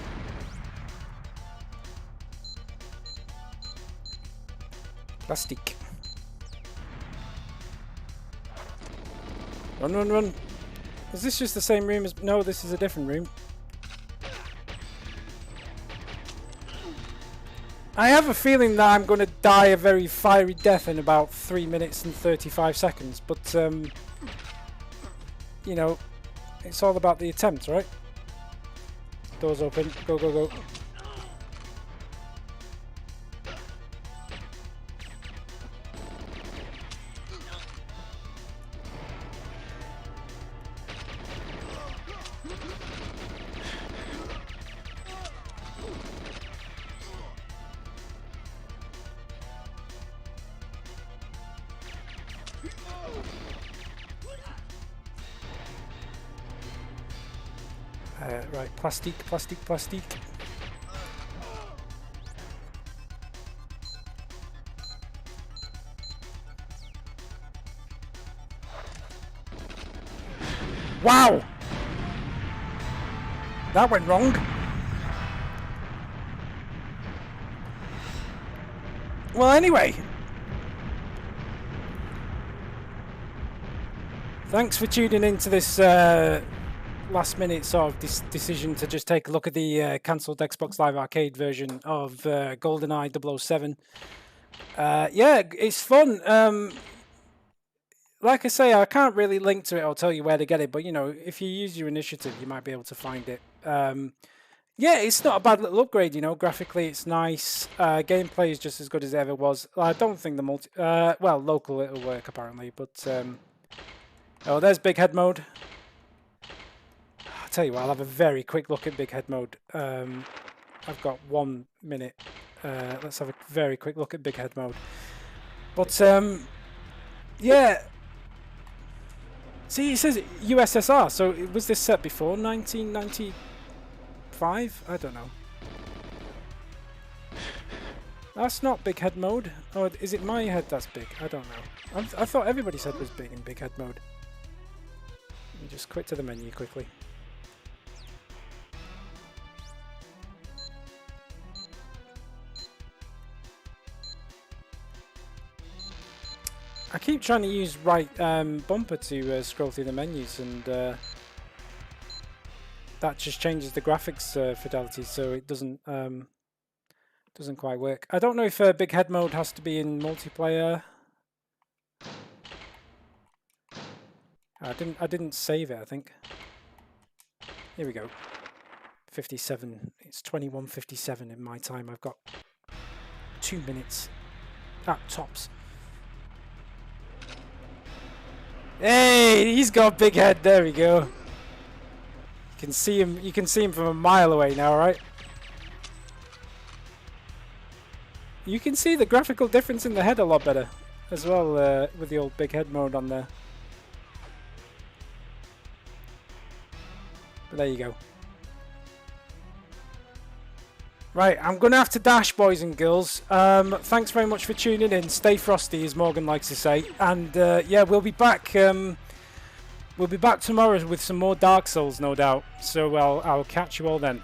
Plastic. Run. Is this just the same room as... No, this is a different room. I have a feeling that I'm going to die a very fiery death in about 3 minutes and 35 seconds, but, you know, it's all about the attempt, right? Doors open. Go. Right, plastic. Wow! That went wrong. Well, anyway. Thanks for tuning into this last minute sort of decision to just take a look at the cancelled Xbox Live Arcade version of GoldenEye 007. Yeah, it's fun. Like I say, I can't really link to it or tell you where to get it, but you know, if you use your initiative, you might be able to find it. Yeah, it's not a bad little upgrade, you know. Graphically, it's nice. Gameplay is just as good as it ever was. I don't think the well, local it'll work apparently, but oh, there's big head mode. I'll tell you what, I'll have a very quick look at big head mode. I've got 1 minute. Let's have a very quick look at big head mode. But yeah. See, it says USSR. So was this set before 1995? I don't know. That's not big head mode. Or is it my head that's big? I don't know. I thought everybody's head was big in big head mode. Let me just quit to the menu quickly. I keep trying to use right bumper to scroll through the menus, and that just changes the graphics fidelity, so it doesn't quite work. I don't know if big head mode has to be in multiplayer. I didn't save it, I think. Here we go. 57. It's 21:57 in my time. I've got 2 minutes at tops. Hey, he's got a big head. There we go. You can see him. You can see him from a mile away now, right? You can see the graphical difference in the head a lot better as well with the old big head mode on there. But there you go. Right, I'm going to have to dash, boys and girls. Thanks very much for tuning in. Stay frosty, as Morgan likes to say. And yeah, we'll be back. We'll be back tomorrow with some more Dark Souls, no doubt. So I'll catch you all then.